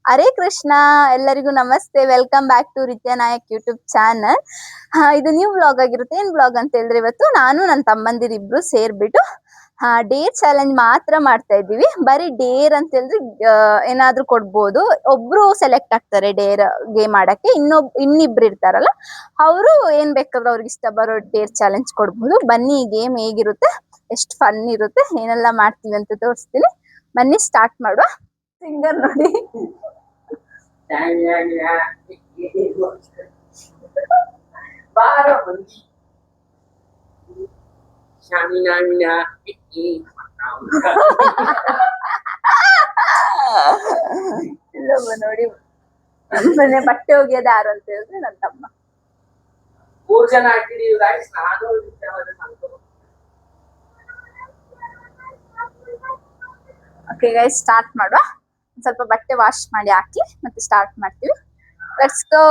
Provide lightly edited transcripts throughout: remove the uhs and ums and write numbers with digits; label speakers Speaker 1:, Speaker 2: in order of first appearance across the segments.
Speaker 1: ಹರೇ ಕೃಷ್ಣ, ಎಲ್ಲರಿಗೂ ನಮಸ್ತೆ. Welcome back to Ritya Nayak YouTube channel. ಇದು ನ್ಯೂ ವ್ಲಾಗ್ ಆಗಿರುತ್ತೆ. ಏನ್ ವ್ಲಾಗ್ ಅಂತ ಹೇಳಿದ್ರೆ, ಇವತ್ತು ನಾನು ನನ್ನ ತಮ್ಮಂದಿರಿಬ್ರು ಸೇರ್ಬಿಟ್ಟು ಡೇರ್ ಚಾಲೆಂಜ್ ಮಾತ್ರ ಮಾಡ್ತಾ ಇದ್ದೀವಿ. ಬರೀ ಡೇರ್ ಅಂತ ಹೇಳಿದ್ರೆ ಏನಾದ್ರೂ ಕೊಡ್ಬೋದು. ಒಬ್ರು ಸೆಲೆಕ್ಟ್ ಆಗ್ತಾರೆ ಡೇರ್ ಗೇಮ್ ಆಡಕ್ಕೆ, ಇನ್ನಿಬ್ರು ಇರ್ತಾರಲ್ಲ ಅವರು ಏನ್ ಬೇಕಾದ್ರೂ ಅವ್ರಿಗೆ ಇಷ್ಟ ಬರೋ ಡೇರ್ ಚಾಲೆಂಜ್ ಕೊಡ್ಬೋದು. ಬನ್ನಿ, ಈ ಗೇಮ್ ಹೇಗಿರುತ್ತೆ, ಎಷ್ಟು ಫನ್ ಇರುತ್ತೆ, ಏನೆಲ್ಲ ಮಾಡ್ತೀವಿ ಅಂತ ತೋರಿಸ್ತೀನಿ. ಬನ್ನಿ ಸ್ಟಾರ್ಟ್ ಮಾಡುವ. ಸಿಂಗರ್ ನೋಡಿ, ನೋಡಿ ಮನೆ ಬಟ್ಟೆ ಒಗೆಯೋದು ಯಾರು ಅಂತ ಹೇಳಿದ್ರೆ ನನ್ನ ತಮ್ಮ.
Speaker 2: 4 ಜನ ಆಗಿದ್ದೀವಿ ಗೈಸ್. ನಾನು
Speaker 1: ಓಕೆ ಗೈಸ್, ಸ್ಟಾರ್ಟ್ ಮಾಡುವ. ಸ್ವಲ್ಪ ಬಟ್ಟೆ ವಾಶ್ ಮಾಡಿ ಹಾಕಿ ಮತ್ತೆ ಸ್ಟಾರ್ಟ್ ಮಾಡ್ತೀವಿ. Let's go.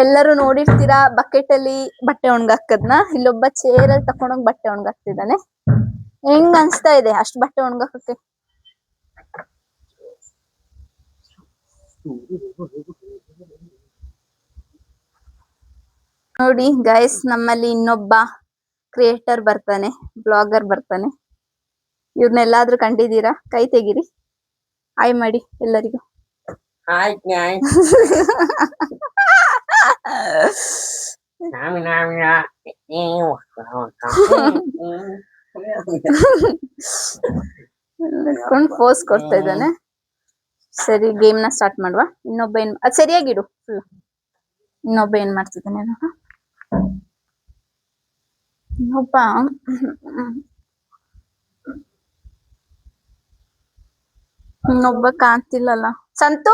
Speaker 1: ಎಲ್ಲರೂ ನೋಡಿರ್ತೀರಾ ಬಕೆಟ್ ಅಲ್ಲಿ ಬಟ್ಟೆ ಒಣಗಾಕದ್ನ. ಇಲ್ಲೊಬ್ಬ ಚೇರ್ ಅಲ್ಲಿ ತಕೊಂಡೋಗಿ ಬಟ್ಟೆ ಒಣಗಾಕ್ತಿದ್ದಾನೆ. ಹೆಂಗ್ ಅನ್ಸ್ತಾ ಇದೆ ಅಷ್ಟು ಬಟ್ಟೆ ಒಣಗಾಕಕ್ಕೆ? ನೋಡಿ ಗೈಸ್, ನಮ್ಮಲ್ಲಿ ಇನ್ನೊಬ್ಬ ಕ್ರಿಯೇಟರ್ ಬರ್ತಾನೆ, ಬ್ಲಾಗರ್ ಬರ್ತಾನೆ. ಇವ್ರನ್ನೆಲ್ಲಾದ್ರೂ ಕಂಡಿದ್ದೀರಾ? ಕೈ ತೆಗಿರಿ, ಹಾಯ್ ಮಾಡಿ ಎಲ್ಲರಿಗೂ.
Speaker 2: ಹಾಯ್
Speaker 1: ಪೋಸ್ ಕೊಡ್ತಾ ಇದ್ದಾನೆ. ಸರಿ, ಗೇಮ್ ನ ಸ್ಟಾರ್ಟ್ ಮಾಡುವ. ಇನ್ನೊಬ್ಬ ಏನ್ ಅದ್ ಸರಿಯಾಗಿಡು ಫುಲ್. ಇನ್ನೊಬ್ಬ ಏನ್ ಮಾಡ್ತಿದ್ದಾನೆ ನೋಡ. ಇನ್ನೊಬ್ಬ ಕಾಣ್ತಿಲ್ಲಲ್ಲ. ಸಂತು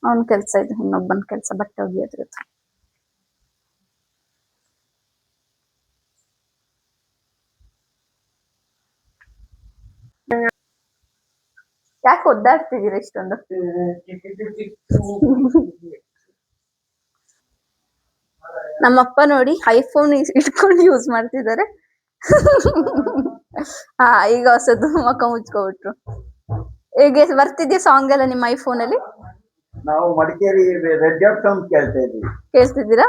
Speaker 1: ಅವನ್ ಕೆಲ್ಸ ಇದು. ಇನ್ನೊಬ್ಬನ್ ಕೆಲ್ಸ ಬಟ್ಟೆ ಒಗೆಯೋದ್ರ. ಯಾಕೆ ಒದ್ದಾಡ್ತಿದ್ದೀರಾ ಇಷ್ಟೊಂದು? ನಮ್ಮಪ್ಪ ನೋಡಿ ಐಫೋನ್ ಇಟ್ಕೊಂಡು ಯೂಸ್ ಮಾಡ್ತಿದ್ದಾರೆ. ಈಗ ಹೊಸದು ಮಕ್ಕ ಮುಚ್ಕೊಬಿಟ್ರು. ಹೇಗೆ ಬರ್ತಿದ್ಯಾ ಸಾಂಗ್ ಎಲ್ಲ ನಿಮ್ಮ ಐಫೋನ್ ಅಲ್ಲಿ?
Speaker 3: ನಾವು ಮಡಿಕೇರಿ ರೆಡ್ ಎಫ್ಎಂ
Speaker 1: ಕೇಳ್ತಿದ್ದೀರಾ?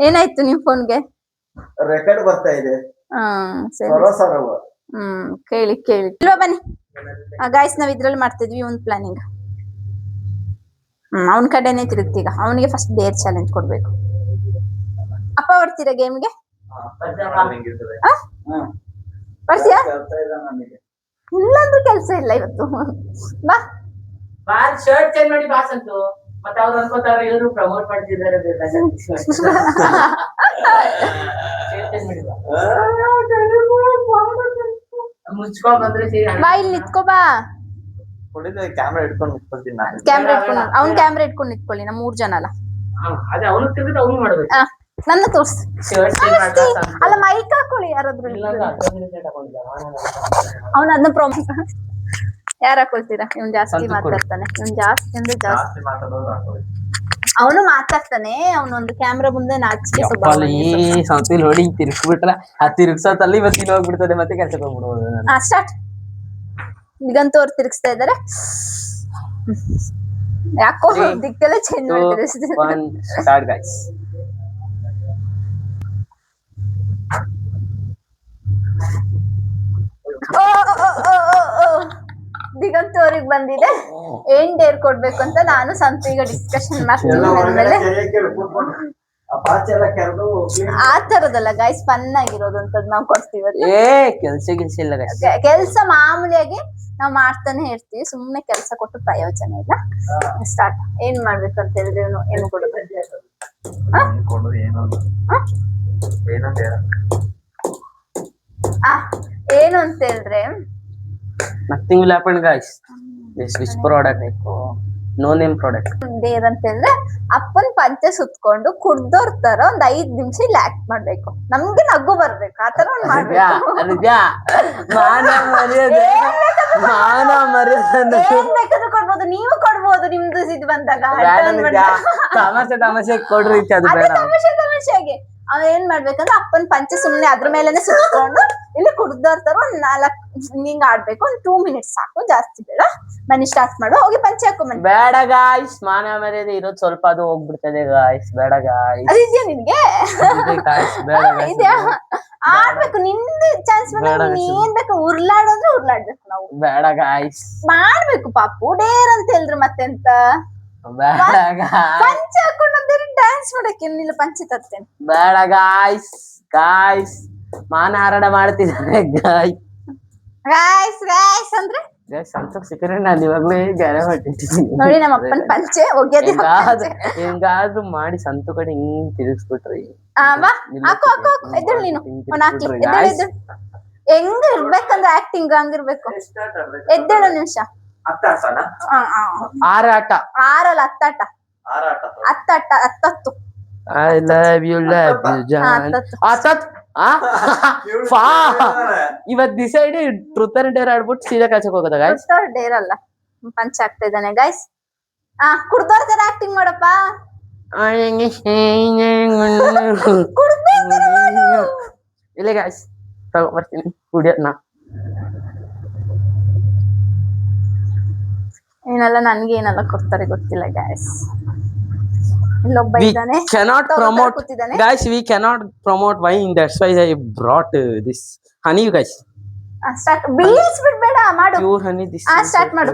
Speaker 1: ಏನಾಯ್ತು ನಿಮ್ ಫೋನ್ಗೆ?
Speaker 3: ರೆಕಾರ್ಡ್ ಬರ್ತಾ ಇದೆ.
Speaker 1: ಕೇಳಿ ಇಲ್ವಾ? ಬನ್ನಿ ಗಾಯ್ಸ್, ನಾವ್ ಇದ್ರಲ್ಲಿ ಮಾಡ್ತಿದ್ವಿ ಒಂದು ಪ್ಲಾನಿಂಗ್. ಅವನ್ ಕಡೆನೆ ತಿರುಗ್ತೀಗ. ಅವನಿಗೆ ಫಸ್ಟ್ ಡೇರ್ ಚಾಲೆಂಜ್ ಕೊಡ್ಬೇಕು. ಅಪ್ಪ ಬರ್ತೀರಾ ಗೇಮ್ಗೆ? ಬರ್ತೀಯಾ? ಇಲ್ಲಂದ್ರೂ ಕೆಲ್ಸ ಇಲ್ಲ ಇವತ್ತು. ಬಾ
Speaker 2: ಶರ್ಟ್ ಚೇಂಜ್ ಮಾಡಿ ಬಾಸ್ ಅಂತು. ಮತ್ತೆ ಅವ್ರು ಅನ್ಕೋತಾರೆ ಎಲ್ಲರೂ ಪ್ರಮೋಟ್ ಮಾಡ್ತಿದ್ದಾರೆ. ಮುಚ್ಕೊಂಡ್ ಬಂದ್ರೆ
Speaker 1: ಬಾ, ಇಲ್ಲಿ ನಿತ್ಕೋ ಬಾ.
Speaker 3: ಕ್ಯಾಮ್ರಾ ಇಟ್ಕೊಂಡು ನಿಂತ್ಕೊಳ್ತೀನಿ ನಾನು.
Speaker 1: ಅವ್ನ್ ಕ್ಯಾಮ್ರಾ ಇಟ್ಕೊಂಡು ನಿತ್ಕೊಳ್ಳಿ. ನಮ್ಮ 3 ಜನ ಅಲ್ಲ.
Speaker 2: ಅದೇ ಅವನು ತಿರುಗಿದ್ರೆ ಅವನು ಮಾಡ್ಬೇಕು.
Speaker 1: ನನ್ನ ತೋರ್ಸಿ. ಅಲ್ಲ, ಮೈಕ್ ಹಾಕೊಳ್ಳಿ ಯಾರಾದ್ರೂ. ಅವನ ಅದನ್ನ ಪ್ರೊಮೋಟ್ ಯಾರು ಹಾಕೊಳ್ತೀರಾ? ಇವ್ನ್ ಜಾಸ್ತಿ ಮಾತಾಡ್ತಾನೆ. ಇವ್ನ್ ಜಾಸ್ತಿ ಅಂದ್ರೆ ಜಾಸ್ತಿ ಅವನು ಮಾತಾಡ್ತಾನೆ. ಅವನೊಂದು ಕ್ಯಾಮ್ರಾ ಮುಂದೆ ನಾಚಿಕೆ
Speaker 2: ನೋಡಿ ತಿರ್ಗ್ಬಿಟ್ರ ಆ ತಿರ್ಗ್ಸತ್ತಲ್ಲಿ ಮತ್ತೆ ಹೋಗ್ಬಿಡ್ತದೆ. ಮತ್ತೆ ಕೆಲ್ಸಕ್ಕೆ ಹೋಗ್ಬಿಡ್ಬೋದು.
Speaker 1: ಸ್ಟಾರ್ಟ್. ಈಗಂತೂ ಅವ್ರು ತಿರ್ಗಿಸ್ತಾ ಇದಾರೆ. ಯಾಕೋ ದಿಕ್ಕೆಲ್ಲ ಚೇಂಜ್ ಮಾಡ್ತಾರೆ. ದಿಗಂತೂ ಅವ್ರಿಗೆ ಬಂದಿದೆ. ಏನ್ ಡೇರ್ ಕೊಡ್ಬೇಕು ಅಂತ ನಾನು ಸಂತು ಈಗ ಡಿಸ್ಕಷನ್ ಮಾಡ್ತೀನಿ. ಆ ತರದಲ್ಲ ಗೈಸ್, ಫನ್ ಆಗಿರೋದು ಅಂತದ್ ನಾವ್ ಕೊಡ್ತೀವಿ. ಕೆಲ್ಸ ಮಾಮೂಲಿಯಾಗಿ ನಾವ್ ಮಾಡ್ತಾನೆ ಇರ್ತೀವಿ. ಸುಮ್ನೆ ಕೆಲ್ಸ ಕೊಟ್ಟು ಪ್ರಯೋಜನ ಇಲ್ಲ. ಸ್ಟಾರ್ಟ್. ಏನ್ ಮಾಡ್ಬೇಕು ಅಂತ ಹೇಳಿದ್ರೆ ಏನು ಕೊಡೋದು? ಏನು ಅಂತ ಹೇಳಿದ್ರೆ
Speaker 2: nothing will happen guys. This product no name product.
Speaker 1: Deere ಅಂತ ಹೇಳಿದ್ರೆ ಅಪ್ಪನ್ ಪಂಚೆ ಸುತ್ಕೊಂಡು ಕುಡ್ದೋರ್ ತರ ಒಂದ್ 5 ನಿಮಿಷ ಇಲ್ಲಿ ಆಕ್ಟ್ ಮಾಡ್ಬೇಕು. ನಮ್ಗೆ ನಗು ಬರ್ಬೇಕು. ಆತರ ಒಂದ್ ಮಾಡ್ಬೇಕು. ಏನ್ ಬೇಕಾದ್ರೂ ಕೊಡ್ಬೋದು. ನೀವು ಕೊಡ್ಬೋದು ನಿಮ್ದು ಇದು ಬಂದಾಗ.
Speaker 2: ತಮಾಷೆ ಕೊಡ್ರಿ.
Speaker 1: ತಮಾಷೆಗೆ ಅವ ಏನ್ ಮಾಡ್ಬೇಕಂದ್ರೆ ಅಪ್ಪನ್ ಪಂಚೆ ಸುಮ್ನೆ ಅದ್ರ ಮೇಲೆನೆ ಸುತ್ಕೊಂಡು ಇಲ್ಲಿ ಕುಡ್ದ ಕುಡ್ದೋರ್ ತರ ಒಂದ್ 4 ಹಿಂಗ್ ಆಡ್ಬೇಕು. ಒಂದ್ 2 ಮಿನಿಟ್ಸ್ ಸಾಕು, ಜಾಸ್ತಿ ಬೇಡ. ಬನ್ನಿ ಸ್ಟಾರ್ಟ್ ಮಾಡು. ಹೋಗಿ ಪಂಚೆ ಹಾಕೊ ಬನ್ನಿ.
Speaker 2: ಬೇಡ ಗಾಯ್ಸ್, ಮಾನ ಮರ್ಯಾದೆ ಇರೋದ್ ಸ್ವಲ್ಪ ಅದು ಹೋಗ್ಬಿಡ್ತದೆ ಗಾಯ್ಸ್. ಬೇಡ ಗಾಯ್ಸ್,
Speaker 1: ಅದಿದ್ಯಾ ನಿನ್ಗೆ?
Speaker 2: ಗಾಯ್ಸ್ ಬೇಡ guys.
Speaker 1: ಇದ್ಯಾ? ಆಡ್ಬೇಕು, ನಿಂದು ಚಾನ್ಸ್ ಬಂದಾಗ ನೀನ್ ಏನ್ ಬೇಕು ಉರ್ಲಾಡೋದ್ರೆ ಉರ್ಲಾಡ್ಬೇಕು. ನಾವು
Speaker 2: ಬೇಡ ಗಾಯ್ಸ್,
Speaker 1: ಮಾಡ್ಬೇಕು ಪಾಪು. ಡೇರ್ ಅಂತ ಹೇಳಿದ್ರೆ ಮತ್ತೆಂತ?
Speaker 2: ಬೇಡ ಗಾಯ್ಸ್,
Speaker 1: ಪಂಚೆ ಹಾಕೊಂಡು ಡ್ಯಾನ್ಸ್ ಮಾಡಕ್ಕೆ ಏನಿಲ್ಲ, ಪಂಚೆ ತರ್ತೇನೆ.
Speaker 2: ಬೇಡ ಗಾಯ್ಸ್. ಗಾಯ್ಸ್ ಮಾನ ಹಾರಾಟ ಮಾಡ್ತಿದ್ದಾರೆ ಗಾಯ್ಸ್.
Speaker 1: ಗಾಯ್ಸ್ ಗಾಯ್ಸ್ ಅಂದ್ರೆ
Speaker 2: ಗಾಯ್ಸ್ ಸಂತೋಷ್ ಸಿಕ್ಕರೆ ನಾನು ಇವಾಗ್ಲೇ ಗ್ಯಾರೆ ಹೊಟ್ಟಿದ್ದೀನಿ
Speaker 1: ನೋಡಿ. ನಮ್ಮ ಅಪ್ಪನ ಪಂಚೆ ಒಗ್ಯದಿ
Speaker 2: ಹೆಂಗಾದ್ರೂ ಮಾಡಿ ಸಂತು ಕಡೆ ಹಿಂಗ್ ತಿರುಗಿಸ್ಬಿಟ್ರಿ.
Speaker 1: ಬಾ ಹಾಕು ಹಾಕು ಹಾಕು. ಎದ್ದೇಳು ನೀನು. ಹಾಕಿ ಎದ್ದೇಳು ಎದ್ದೇಳು. ಹೆಂಗ ಇರ್ಬೇಕಂದ್ರೆ ಆಕ್ಟಿಂಗ್ ಹಂಗಿರ್ಬೇಕು. ಎದ್ದೇಳು ನಿಮಿಷ.
Speaker 2: ಆರಾಟ,
Speaker 1: ಆರಲ್ಲ ಹತ್ತಾಟ. ಹತ್ತಾಟ, ಹತ್ತತ್ತು.
Speaker 2: ಐ ಲವ್ ಯು ಜಾನ್. ಇವತ್ ಡಿಸೈಡ್ ಟ್ರೂತ್ ಅಂಡ್ ಡೇರ್ ಆಡ್ಬಿಟ್ಟು ಸೀದಾ ಕಳ್ಸಕ್ ಹೋಗೋದ ಗಾಯ್ಸ್.
Speaker 1: ಡೇರ್ ಅಲ್ಲ, ಪಂಚೆ ಆಗ್ತಾ ಇದ್ದಾನೆ ಗಾಯ್ಸ್. ಕುಡ್ದೋರ್ ತರ ಆಕ್ಟಿಂಗ್ ಮಾಡಪ್ಪ.
Speaker 2: ಇಲ್ಲ ಗಾಯ್ಸ್, ತಗೋ ಬರ್ತೀನಿ ಕುಡಿಯೋದ್ನ.
Speaker 1: ಏನೆಲ್ಲ ನನ್ಗೆ ಏನೆಲ್ಲ ಕೊಡ್ತಾರೆ ಗೊತ್ತಿಲ್ಲ ಗಾಯ್ಸ್. ಇಲ್ಲೊಬ್ಬ
Speaker 2: We
Speaker 1: ಇದ್ದಾನೆ,
Speaker 2: cannot promote
Speaker 1: ಕೂತಿದ್ದಾನೆ.
Speaker 2: guys, we cannot promote wine, that's why I brought this honey you guys.
Speaker 1: Start. ಬೀಳ್ಸ್ ಬಿಡ್ಬೇಡ, ಮಾಡು.
Speaker 2: Pure honey this.
Speaker 1: ಸ್ಟಾರ್ಟ್ ಮಾಡು,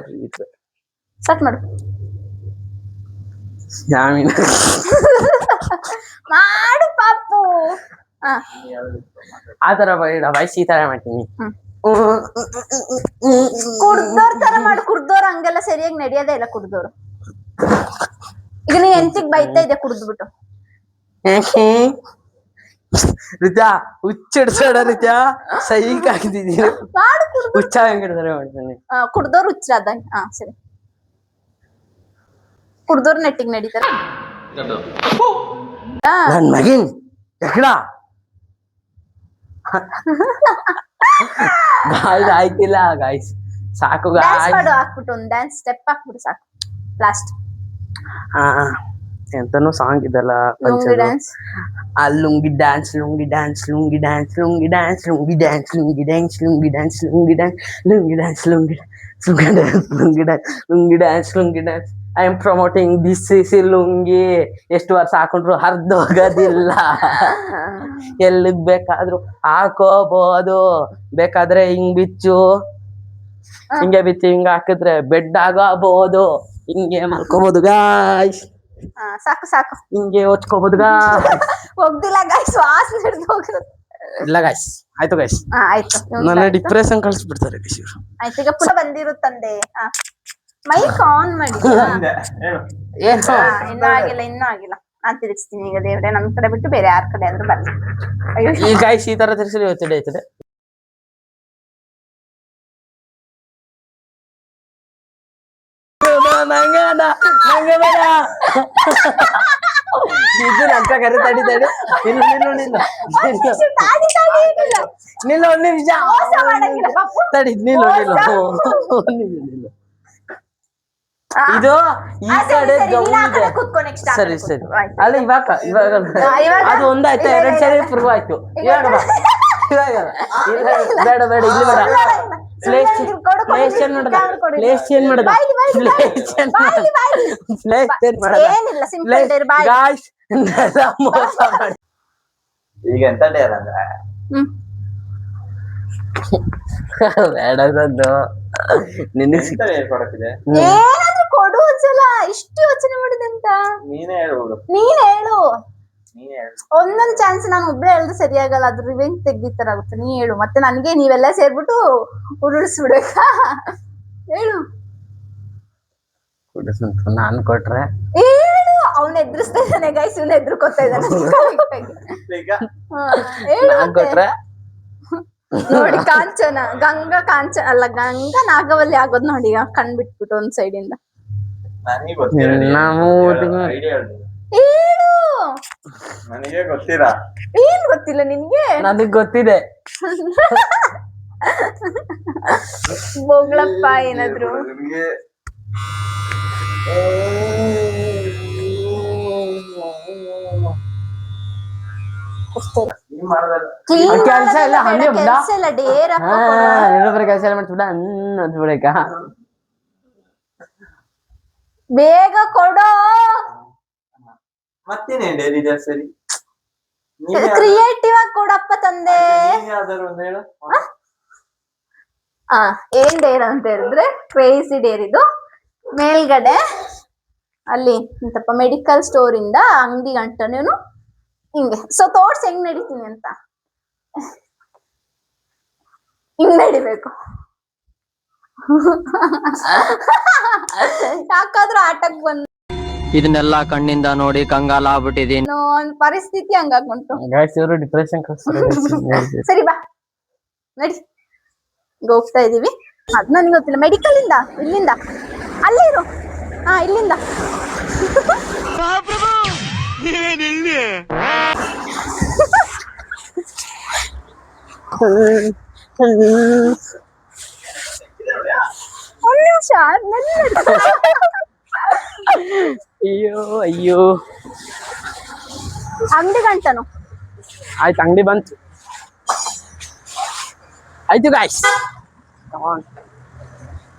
Speaker 1: ಸ್ಟಾರ್ಟ್ ಮಾಡು.
Speaker 2: ಯಾಮಿನ
Speaker 1: ಮಾಡು ಪಾಪು.
Speaker 2: ಆತರ ಬೇಡ ವಯಸ್ಸು, ಈ ತರ ಮಾಡ್ತೀನಿ.
Speaker 1: ಕುಡ್ದೋರ್ ತರ ಮಾಡು. ಕುಡ್ದೋರ್ ಹಂಗೆಲ್ಲ ಸರಿಯಾಗಿ ನಡೆಯೋದೇ ಇಲ್ಲ ಕುಡ್ದೋರು. ಈಗ ನೀನ್ ಎಂತಿಗ್ ಬೈತಾ ಇದೆ ಕುಡ್ದ್ಬಿಟ್ಟು.
Speaker 2: ರಿತ್ಯಾ ಹುಚ್ಚಿಡ್ಸೋಡ, ರಿತ್ಯಾ ಸೈಕ್ ಆಗಿದ್ದೀನಿ.
Speaker 1: ಮಾಡು
Speaker 2: ಹುಚ್ಚ ಹೆಂಗಿಡ್ತಾರೆ ಮಾಡ್ತಾನೆ.
Speaker 1: ಕುಡ್ದೋರ್ ಹುಚ್ಚಾದ. ಸರಿ, ಕುಡ್ದೋರ್ ನೆಟ್ಟಿಗೆ ನಡೀತಾರೆ.
Speaker 2: ನನ್ ಮಗಿನ್ ಎಕಡ ಗಾಯ್ಸ್ ಆಯ್ತಿಲ್ಲ ಗಾಯ್ಸ್, ಸಾಕು
Speaker 1: ಡ್ಯಾನ್ಸ್
Speaker 2: ಗಾಯ್ಸ್.
Speaker 1: ಮಾಡು, ಹಾಕ್ಬಿಟ್ಟು ಒಂದು ಡ್ಯಾನ್ಸ್ ಸ್ಟೆಪ್ ಹಾಕ್ಬಿಟ್ಟು ಸಾಕು. ಲಾಸ್ಟ್
Speaker 2: ಎಂತನೋ ಸಾಂಗ್ ಇದಲ್ಲ,
Speaker 1: ಲುಂಗಿ ಡ್ಯಾನ್ಸ್.
Speaker 2: ಆ lungi dance, lungi dance, lungi dance, lungi dance, lungi dance, lungi dance, lungi dance, lungi dance, lungi dance, lungi dance, lungi dance, lungi dance, lungi dance. I am promoting this is lungi. ಎಷ್ಟು ವರ್ಷ ಹಾಕೊಂಡ್ರು ಹರ್ದೋಗೋದಿಲ್ಲ. ಎಲ್ಲಿಗ್ ಬೇಕಾದ್ರೂ ಹಾಕೋಬಹುದು. ಬೇಕಾದ್ರೆ ಹಿಂಗ್ ಬಿಚ್ಚು, ಹಿಂಗೆ ಬಿಚ್ಚು, ಹಿಂಗ ಹಾಕಿದ್ರೆ ಬೆಡ್ ಆಗಬಹುದು. ಹಿಂಗೆ ಮಲ್ಕೋಬಹುದು ಗಾಯ್ಸ್.
Speaker 1: ಸಾಕು ಸಾಕು.
Speaker 2: ಹಿಂಗೆ ಹೊಚ್ಕೋಬಹುದು ಗಾಯ್ಸ್.
Speaker 1: ಹೋಗ್ದಿಲ್ಲ ಗಾಯ್ಸ್, ವಾಸನೆ ಹಿಡಿದು ಹೋಗಿರುತ್ತೆ.
Speaker 2: ಇಲ್ಲ ಗಾಯ್ಸ್, ಆಯ್ತು ಗಾಯ್ಸ್.
Speaker 1: ಆಯ್ತು,
Speaker 2: ನನ್ನ ಡಿಪ್ರೆಷನ್ ಕಳಿಸ್ಬಿಡ್ತಾರೆ ಗಾಯ್ಸ್ ಇವ್ರು.
Speaker 1: ಆಯ್ತು, ಈಗ ಪುನಃ ಬಂದಿರುತ್ತಂದೆ. ಮೈಕ್ ಆನ್ ಮಾಡಿ.
Speaker 2: ಏನು
Speaker 1: ಇನ್ನೂ ಆಗಿಲ್ಲ, ಇನ್ನೂ ಆಗಿಲ್ಲ. ನಾನ್ ತಿರುಗಿಸ್ತೀನಿ ಈಗ. ದೇವ್ರೆ, ನಮ್ ಕಡೆ ಬಿಟ್ಟು ಬೇರೆ ಯಾರ ಕಡೆ ಆದ್ರೂ ಬರ್ಲಿ. ಅಯ್ಯೋ,
Speaker 2: ಈ ಗಾಯ್ಸ್ ಈ ತರ ತಿರ್ಸಲಿ ಇವತ್ತಿದೆ ಆಯ್ತದೆ. ನಂಗೆ ಬೇಡ ಇದು ನಂತ ಕರೆ ತಡಿ ತಡಿ. ನಿಲ್ಲು ನಿಲ್ಲು ನಿಲ್ಲು
Speaker 1: ತಾಡಿ ತಾಡಿ ಏನಿಲ್ಲ.
Speaker 2: ನಿಲ್ಲು, ಒಂದು ನಿಮಿಷ
Speaker 1: ಮೋಸ ಮಾಡಂಗಿಲ್ಲ ಪಾಪು.
Speaker 2: ತಡಿ. ನಿಲ್ಲು ನಿಲ್ಲು ನಿಲ್ಲು. ಇದು ಈ ಕಡೆ ಗ್ರೌಂಡ್ ಇದೆ. ಸರಿ ಸರಿ, ಅಲ್ಲ ಇವಾಗ ಇವಾಗ ಅದು ಒಂದಾಯ್ತು, ಎರಡ್ ಸರಿ ಪ್ರೂವ್ ಆಯ್ತು. ಇವಾಗ ಬಾ, ಇವಾಗ ಬೇಡ ಬೇಡ, ಇಲ್ಲಿ ಬೇಡ. ಪ್ಲೇಸ್ ಚೇಂಜ್ ಮಾಡದ, ಪ್ಲೇಸ್ ಚೇಂಜ್ ಮಾಡದ, ಪ್ಲೇಸ್ ಚೇಂಜ್ ಮಾಡದ, ಪ್ಲೇಸ್ ಚೇಂಜ್ ಮಾಡದ ಗಾಯ್ಸ್. ಮೋಸ ಮಾಡಿ
Speaker 3: ಈಗ ಎಂತ ಡೇರ್ ಅಂದ್ರೆ
Speaker 2: ಬೇಡದದ್ದು ನಿನಗೆ
Speaker 3: ಎಂತ ಡೇರ್ ಕೊಡಕ್ಕಿದೆ?
Speaker 1: ಏನಾದ್ರೂ ಕೊಡು ಒಂದ್ಸಲ. ಇಷ್ಟು ಯೋಚನೆ ಮಾಡಿದಂತ
Speaker 3: ನೀನೇ ಹೇಳ್ಬಿಡು.
Speaker 1: ನೀನ್ ಹೇಳು.
Speaker 3: ನೀನೇ ಹೇಳು.
Speaker 1: ಒಂದೊಂದ್ ಚಾನ್ಸ್ ನಾನು ಒಬ್ಳೆ ಹೇಳಿದ್ರೆ ಸರಿಯಾಗಲ್ಲ, ಅದ್ರ ರಿವೆಂಜ್ ತೆಗ್ದಿತರ ಆಗುತ್ತೆ. ನೀ ಹೇಳು, ಮತ್ತೆ ನನ್ಗೆ ನೀವೆಲ್ಲ ಸೇರ್ಬಿಟ್ಟು ಉರುಳಿಸ್ಬಿಡ್ಬೇಕಾ? ಹೇಳು
Speaker 2: ನಾನು ಕೊಟ್ರೆ
Speaker 1: ಹೇಳು. ಅವ್ನ ಎದುರಿಸ್ತಾ ಇದ್ದಾನೆ ಗೈಸ್, ಇವ್ನ ಎದುರ್ಕೊತಾ ಇದ್ದಾನೆ.
Speaker 3: ಈಗ
Speaker 1: ಹೇಳು
Speaker 2: ನಾನ್
Speaker 1: ಮತ್ತೆ.
Speaker 2: ಕೊಟ್ರೆ
Speaker 1: ನೋಡಿ, ಕಾಂಚನ ಗಂಗಾ ಕಾಂಚನ ಅಲ್ಲ, ಗಂಗಾ ನಾಗವಲ್ಲಿ ಆಗೋದ್ ನೋಡಿ. ಈಗ ಕಣ್ ಬಿಟ್ಬಿಟ್ಟು ಒಂದ್ ಸೈಡ್ ಇಂದ.
Speaker 3: ನನಗೆ ಗೊತ್ತಿಲ್ಲ. ಐಡಿಯಾ ಹೇಳು.
Speaker 1: ಹೇಳು.
Speaker 3: ನನಗೆ ಗೊತ್ತಿಲ್ಲ.
Speaker 1: ಏನ್ ಗೊತ್ತಿಲ್ಲ ನಿನ್ಗೆ?
Speaker 2: ನನಗ್ ಗೊತ್ತಿದೆ.
Speaker 1: ಬೋಗ್ಳಪ್ಪ ಏನಾದ್ರು.
Speaker 3: ನನಗೆ ನೀನ್ ಮಾಡೋದಲ್ಲ.
Speaker 1: ಕ್ಲೀನ್
Speaker 2: ಕೆಲ್ಸ ಎಲ್ಲ ಹಂಗೆ ಬಿಡ.
Speaker 1: ಕೆಲಸ ಎಲ್ಲ ಡೇರ್
Speaker 2: ಇನ್ನೊಬ್ಬರ ಕೆಲಸ ಎಲ್ಲ ಮಾಡ್ತಿಬಿಡ ಅಂದ್ಬಿಡಕ.
Speaker 1: ಬೇಗ ಕೊಡೋ.
Speaker 3: ಮತ್ತೇನೆ ಡೈಲಿ ಸರಿ
Speaker 1: ಕ್ರಿಯೇಟಿವ್ ಆಗಿ ಕೊಡಪ್ಪ ತಂದೆ.
Speaker 3: ಯಾವ್ದಾದ್ರು ಒಂದು ಹೇಳು.
Speaker 1: ಏನ್ ಡೇರ್ ಅಂತ ಹೇಳಿದ್ರೆ ಕ್ರೇಜಿ ಡೇರ್ ಇದು. ಮೇಲ್ಗಡೆ ಅಲ್ಲಿ ಎಂತಪ್ಪ ಮೆಡಿಕಲ್ ಸ್ಟೋರ್ ಇಂದ ಅಂಗಡಿ ಗಂಟ ನೀನು ಹಿಂಗೆ. ಸೊ ತೋರ್ಸ್ ಹೆಂಗ್ ನಡಿತೀನಿ ಅಂತ. ಹಿಂಗ್ ನಡಿಬೇಕು. ಯಾಕಾದ್ರೂ ಆಟಕ್ ಬಂದ್
Speaker 4: ಇದನ್ನೆಲ್ಲ ಕಣ್ಣಿಂದ ನೋಡಿ ಕಂಗಾಲ ಆಗ್ಬಿಟ್ಟಿದೀನಿ.
Speaker 1: ಒಂದ್ ಪರಿಸ್ಥಿತಿ ಹಂಗಾಗುಂಟು.
Speaker 2: ಇವರು ಡಿಪ್ರೆಷನ್
Speaker 1: ಸರಿ ಬಾ ನಡಿ. ಈಗ ಹೋಗ್ತಾ ಇದೀವಿ. ಅದ್ ನನ್ಗೆ ಗೊತ್ತಿಲ್ಲ. ಮೆಡಿಕಲ್ ಇಂದ ಇಲ್ಲಿಂದ ಅಲ್ಲೇ ಇರು. ಇಲ್ಲಿಂದ ಒಂದ್ ನಿಮಿಷ.
Speaker 2: ಅಯ್ಯೋ
Speaker 1: ಅಂಗಡಿ ಗಂಟನು
Speaker 2: ಆಯ್ತು, ಅಂಗಡಿ ಬಂತು. ಆಯ್ತು ಗಾಯ್ಸ್,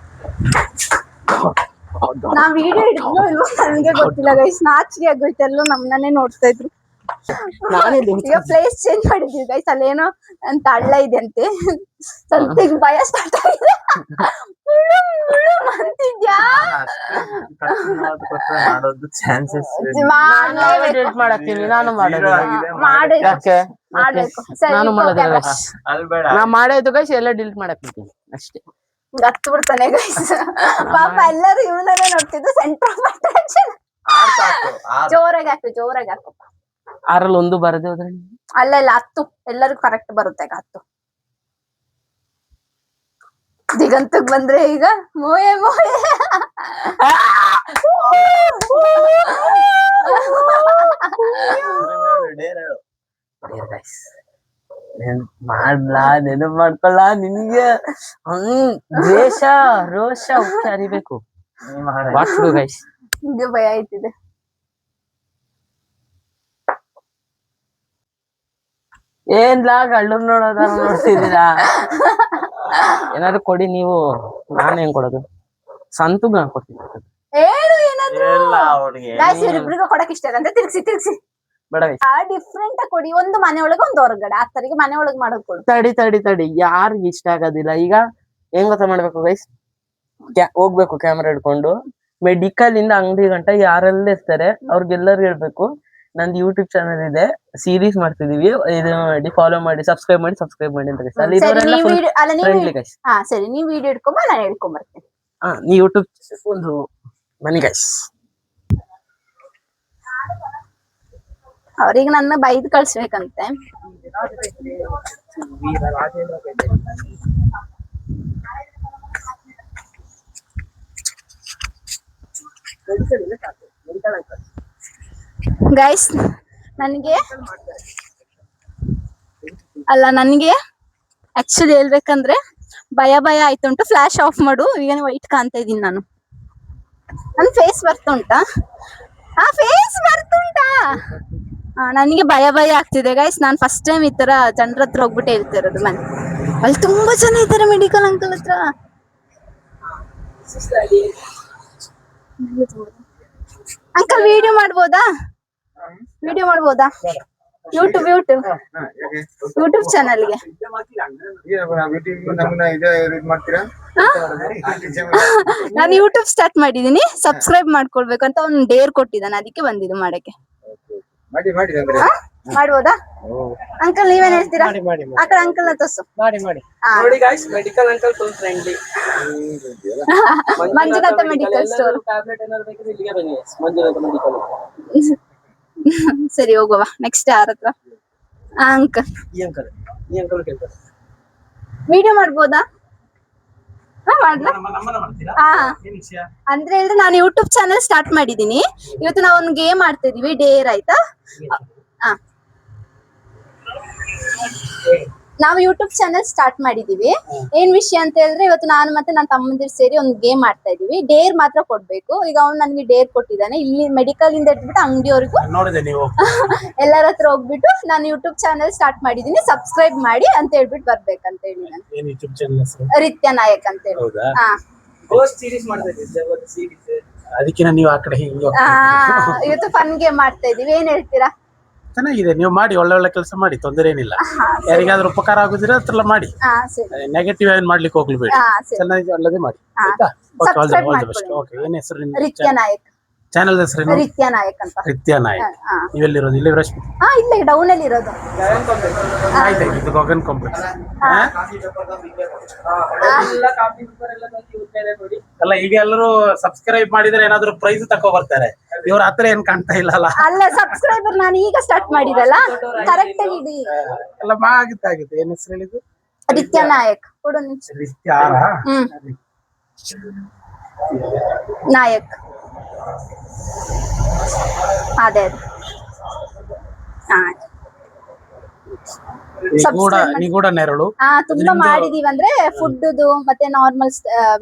Speaker 1: ನಾ ವಿಡಿಯೋ ಹಿಡಿದ್ನೋ ಇಲ್ವೋ ನನಗೆ ಗೊತ್ತಿಲ್ಲ ಗೈಸ್. ನಾಚಿಕೆ ಆಗೋಯ್ತು. ಎಲ್ಲರೂ ನಮ್ಮನ್ನೇ ನೋಡ್ತಾ ಇದ್ರು. ಈಗ ಪ್ಲೇಸ್ ಚೇಂಜ್ ಮಾಡಿದ್ವಿ ಗೈಸ್. ಅಲ್ಲೇನೋ ಅಂತ ಹಳ್ಳ ಇದೆ ಅಂತೆ. ಸ್ವಲ್ಪ ಈಗ ಭಯ ಸ್ಟಾರ್ಟ್ ಆಗಿದೆ. ಅಂತಿದ್ಯಾ
Speaker 3: ಮಾಡೋದು ಚಾನ್ಸಸ್
Speaker 2: ಮಾಡತ್ತೀನಿ. ನಾನು ಮಾಡೋದು
Speaker 1: ಮಾಡ್ಬೇಕು.
Speaker 2: ನಾನು ಮಾಡೋದಿಲ್ಲ ಗೈಸ್.
Speaker 3: ಅಲ್ಲಿ ಬೇಡ.
Speaker 2: ನಾ ಮಾಡೋದು ಗೈಸ್ ಎಲ್ಲ ಡಿಲೀಟ್ ಮಾಡಕ್ಬಿಡ್ತೀನಿ ಅಷ್ಟೇ.
Speaker 1: ಗತ್ತು ಬಿಡ್ತಾನೆ ಗೈಸ್. ಪಾಪ ಎಲ್ಲರೂ ಇವನನ್ನೇ ನೋಡ್ತಿದ್ದು. Centre of attraction. ಜೋರಾಗಿ ಹಾಕು, ಜೋರಾಗಿ ಹಾಕು.
Speaker 2: 6ರಲ್ಲಿ 1 ಬರದೆ ಹೋದ್ರೆ
Speaker 1: ಅಲ್ಲೆಲ್ಲ 10 ಎಲ್ಲರಿಗೂ ಕರೆಕ್ಟ್ ಬರುತ್ತೆ. 10 ದಿಗಂತಕ್ ಬಂದ್ರೆ ಈಗ ಮೋಯೆ ಮೋಯೆ.
Speaker 2: ಮಾಡ್ಲಾ ನೆನಪು ಮಾಡ್ಕೊಳ್ಳ. ನಿನ್ಗೆ ದ್ವೇಷ ರೋಷ ಉಕ್ಕಿ ಅರಿಬೇಕು. ವಾಟ್ಬಿಡು ಗೈಸ್.
Speaker 1: ಇದು ಭಯ ಆಯ್ತಿದೆ.
Speaker 2: ಏನ್ಲಾ ಗಳ್ಳನ್ ನೋಡೋದ ನೋಡ್ತಿದ್ದೀರಾ? ಏನಾದ್ರು ಕೊಡಿ ನೀವು. ನಾನು ಹೆಂಗ್ ಕೊಡೋದು? ಸಂತುಗ್ ನಾನು ಕೊಡ್ತೀನಿ.
Speaker 1: ಹೇಳು ಏನಾದ್ರು.
Speaker 3: ಎಲ್ಲ ಅವ್ರಿಗೆ
Speaker 1: ಗೈಸ್ ಇವ್ರಿಬ್ರಿಗೂ ಕೊಡಕ್ ಇಷ್ಟ ಆಗಂತ. ತಿರ್ಗ್ಸಿ
Speaker 2: ಬೇಡ ಗೈಸ್.
Speaker 1: ಡಿಫ್ರೆಂಟ್ ಆಗಿ ಕೊಡಿ. ಒಂದು ಮನೆ ಒಳಗೆ ಒಂದು ಹೊರಗಡೆ. ಆ ತರಿಗೆ ಮನೆ ಒಳಗೆ ಮಾಡೋದ್ ಕೊಡು.
Speaker 2: ತಡಿ ಯಾರಿಗ ಇಷ್ಟ ಆಗೋದಿಲ್ಲ. ಈಗ ಹೆಂಗ್ ಗೊತ್ತಾ ಮಾಡ್ಬೇಕು ಗೈಸ್? ಹೋಗ್ಬೇಕು ಕ್ಯಾಮ್ರಾ ಹಿಡ್ಕೊಂಡು ಮೆಡಿಕಲ್ ಇಂದ ಅಂಗಡಿ ಗಂಟ ಯಾರೆಲ್ಲ ಇರ್ತಾರೆ ಅವ್ರಿಗೆಲ್ಲರೂ ಹೇಳ್ಬೇಕು, ನಂದು ಯೂಟ್ಯೂಬ್ ಚಾನಲ್ ಇದೆ, ಸೀರೀಸ್ ಮಾಡ್ತಿದೀವಿ, ಇದು ಫಾಲೋ ಮಾಡಿ, ಸಬ್ಸ್ಕ್ರೈಬ್ ಮಾಡಿ ಅಂತ ಗೈಸ್. ಅಲ್ಲಿ ಫ್ರೆಂಡ್ಲಿ ಗೈಸ್.
Speaker 1: ಸರಿ, ನೀವ್ ವಿಡಿಯೋ ಹಿಡ್ಕೊಂಬ, ನಾನು ಹೇಳ್ಕೊಂಡ್ ಬರ್ತೀನಿ.
Speaker 2: ನೀ ಯೂಟ್ಯೂಬ್ ಒಂದು ಮನಿ ಗೈಸ್.
Speaker 1: ಅವ್ರಿಗೆ ನನ್ನ ಬೈದ್ ಕಳ್ಸ್ಬೇಕಂತೆ. ಗೈಸ್ ನನಗೆ ಆಕ್ಚುಲಿ ಹೇಳ್ಬೇಕಂದ್ರೆ ಭಯ ಆಯ್ತುಂಟು. ಫ್ಲಾಶ್ ಆಫ್ ಮಾಡು. ಈಗ ವೈಟ್ ಕಾಣ್ತಾ ಇದೀನಿ ನಾನು. ನನ್ ಫೇಸ್ ಬರ್ತುಂಟಾ? ಫೇಸ್ ಬರ್ತುಂಟಾ? ನನಗೆ ಭಯ ಆಗ್ತಿದೆ ಗೈಸ್. ನಾನು ಫಸ್ಟ್ ಟೈಮ್ ಈ ತರ ಜನರ ಹತ್ರ ಹೋಗ್ಬಿಟ್ಟು ಹೇಳ್ತಿರೋದು. ಮನೆ ಅಲ್ಲಿ ತುಂಬಾ ಜನ ಇದ್ದಾರೆ ಮೆಡಿಕಲ್ ಅಂಕಲ್ ಹತ್ರ. ಅಂಕಲ್ ವಿಡಿಯೋ ಮಾಡ್ಬೋದಾ? ಯೂಟ್ಯೂಬ್ ಚಾನಲ್ಗೆ ನಾನು ಯೂಟ್ಯೂಬ್ ಸ್ಟಾರ್ಟ್ ಮಾಡಿದೀನಿ. ಸಬ್ಸ್ಕ್ರೈಬ್ ಮಾಡ್ಕೊಳ್ಬೇಕು ಅಂತ ಒಂದು ಡೇರ್ ಕೊಟ್ಟಿದ್ದಾನೆ. ಅದಕ್ಕೆ ಬಂದಿದ್ದು ಮಾಡಕ್ಕೆ. ಮಾಡ್ಬೋದಾ ಅಂಕಲ್? ನೀವೇನ್ ಹೇಳ್ತೀರಾ? ಆ ಕಡೆ ಅಂಕಲ್ ತೋರ್ಸು.
Speaker 2: ನೋಡಿ guys, medical uncle full friendly.
Speaker 1: Manjunath medical store.
Speaker 2: Tablet ಏನಾದ್ರು ಬೇಕಿದ್ರೆ ಇಲ್ಲಿಗೆ ಬನ್ನಿ ಮಂಜುನಾಥ ಮೆಡಿಕಲ್.
Speaker 1: ಸರಿ ಹೋಗುವ. ನೆಕ್ಸ್ಟ್ ಯಾರ ಹತ್ರ? ಅಂಕಲ್
Speaker 2: ಈ ಅಂಕಲ್ ಕೇಳ್ತಾರೆ.
Speaker 1: ವಿಡಿಯೋ ಮಾಡ್ಬೋದಾ? ಅಂದ್ರೆ ಹೇಳಿದ್ರೆ ನಾನು ಯೂಟ್ಯೂಬ್ ಚಾನೆಲ್ ಸ್ಟಾರ್ಟ್ ಮಾಡಿದೀನಿ. ಇವತ್ತು ನಾವು ಒಂದು ಗೇಮ್ ಆಡ್ತಾ ಇದೀವಿ, ಡೇರ್ ಆಯ್ತಾ? ನಾವು ಯೂಟ್ಯೂಬ್ ಚಾನೆಲ್ ಸ್ಟಾರ್ಟ್ ಮಾಡಿದೀವಿ. ಏನ್ ವಿಷಯ ಅಂತ ಹೇಳಿದ್ರೆ ಇವತ್ತು ನಾನು ಮತ್ತೆ ನನ್ನ ತಮ್ಮಂದಿರು ಸೇರಿ ಒಂದು ಗೇಮ್ ಆಡ್ತಾ ಇದೀವಿ. ಡೇರ್ ಮಾತ್ರ ಕೊಡ್ಬೇಕು. ಈಗ ಅವ್ನು ನನಗೆ ಡೇರ್ ಕೊಟ್ಟಿದ್ದಾನೆ. ಇಲ್ಲಿ ಮೆಡಿಕಲ್ ಇಂದ ಇಟ್ಬಿಟ್ಟು ಅಂಗಡಿವರೆಗೂ
Speaker 5: ನೋಡಿದೆ ನೀವು
Speaker 1: ಎಲ್ಲರ ಹತ್ರ ಹೋಗ್ಬಿಟ್ಟು ನಾನು ಯೂಟ್ಯೂಬ್ ಚಾನೆಲ್ ಸ್ಟಾರ್ಟ್ ಮಾಡಿದೀನಿ, ಸಬ್ಸ್ಕ್ರೈಬ್ ಮಾಡಿ ಅಂತ ಹೇಳ್ಬಿಟ್ಟು ಬರ್ಬೇಕಂತ ಹೇಳಿ ನಾನು.
Speaker 5: ಏನ್ ಯೂಟ್ಯೂಬ್ ಚಾನಲ್ ಹೆಸರು?
Speaker 1: ರಿತ್ಯ ನಾಯಕ್ ಅಂತ ಹೇಳಿ.
Speaker 5: ಹೌದಾ?
Speaker 1: ಹಾ
Speaker 3: ಸೀರೀಸ್ ಮಾಡ್ತಾ ಇದ್ದೀವಿ ಸೀರೀಸ್.
Speaker 5: ಅದಕ್ಕಿನ ನೀವು ಆ ಕಡೆ ಹಿಂಗೆ
Speaker 1: ಇವತ್ತು ಫನ್ ಗೇಮ್ ಮಾಡ್ತಾ ಇದೀವಿ. ಏನ್ ಹೇಳ್ತೀರಾ?
Speaker 5: ಚೆನ್ನಾಗಿದೆ, ನೀವು ಮಾಡಿ, ಒಳ್ಳೆ ಒಳ್ಳೆ ಕೆಲಸ ಮಾಡಿ, ತೊಂದರೆ ಏನಿಲ್ಲ. ಯಾರಿಗಾದ್ರೂ ಉಪಕಾರ ಆಗುದಿರ ಅದ್ರೆಲ್ಲ ಮಾಡಿ.
Speaker 1: ಹಾ ಸರಿ.
Speaker 5: ನೆಗೆಟಿವ್ ಏನ್ ಮಾಡ್ಲಿಕ್ಕೆ ಹೋಗ್ಲಿಬೇಡಿ,
Speaker 1: ಹಾ ಸರಿ.
Speaker 5: ಚೆನ್ನಾಗಿ ಒಳ್ಳೇದೇ ಮಾಡಿ.
Speaker 1: ಹಾ.
Speaker 5: ಆಯ್ತಾ? Okay, all
Speaker 1: Subscribe
Speaker 5: the best. Okay, ಏನ್ ಹೆಸರು ನಿಮ್ದು?
Speaker 1: ರಿತ್ಯ ನಾಯಕ್.
Speaker 5: ಚಾನಲ್ ಹೆಸರು?
Speaker 1: ರಿತ್ಯ ನಾಯಕ್ ಅಂತ.
Speaker 5: ರಿತ್ಯ ನಾಯಕ್.
Speaker 1: ಹಾ.
Speaker 5: ನೀವೆಲ್ಲಿರೋದು? ಇಲ್ಲಿ ರಶ್ಮಿ?
Speaker 1: ಹಾ ಇಲ್ಲೇ ಡೌನ್ ಅಲ್ಲಿ ಇರೋದು.
Speaker 5: ಆಯ್ತು, ಇದು ಗಗನ್ ಕಾಂಪ್ಲೆಕ್ಸ್. ಅಲ್ಲ, ಈಗ ಎಲ್ಲರೂ ಸಬ್ಸ್ಕ್ರೈಬ್ ಮಾಡಿದ್ರೆ ಏನಾದ್ರು ಪ್ರೈಸ್ ತಕೋ ಬರ್ತಾರೆ. ಇವ್ರ ಹತ್ರ ಏನ್ ಕಾಣ್ತಾ ಇಲ್ಲಲ್ಲ.
Speaker 1: ಅಲ್ಲ ಸಬ್ಸ್ಕ್ರೈಬರ್ ನಾನು ಈಗ ಸ್ಟಾರ್ಟ್ ಮಾಡಿದಲ್ಲ, ಕರೆಕ್ಟ್ ಆಗಿ ಇಡಿ.
Speaker 5: ಎಲ್ಲ ಆಗಿತ್ತು. ಏನ್ ಹೆಸರು ಹೇಳಿದ್ದು?
Speaker 1: ರಿತ್ಯ ನಾಯಕ್. ಕೊಡು ನಿಮಿಷ.
Speaker 5: ರಿತ್ಯಾರ?
Speaker 1: ನಾಯಕ್. ಅದೇ ಹಾ
Speaker 5: ನೀ ಕೂಡ ನೆರಳು.
Speaker 1: ತುಂಬಾ ಮಾಡಿದೀವಿ ಅಂದ್ರೆ ಫುಡ್ದು ಮತ್ತೆ ನಾರ್ಮಲ್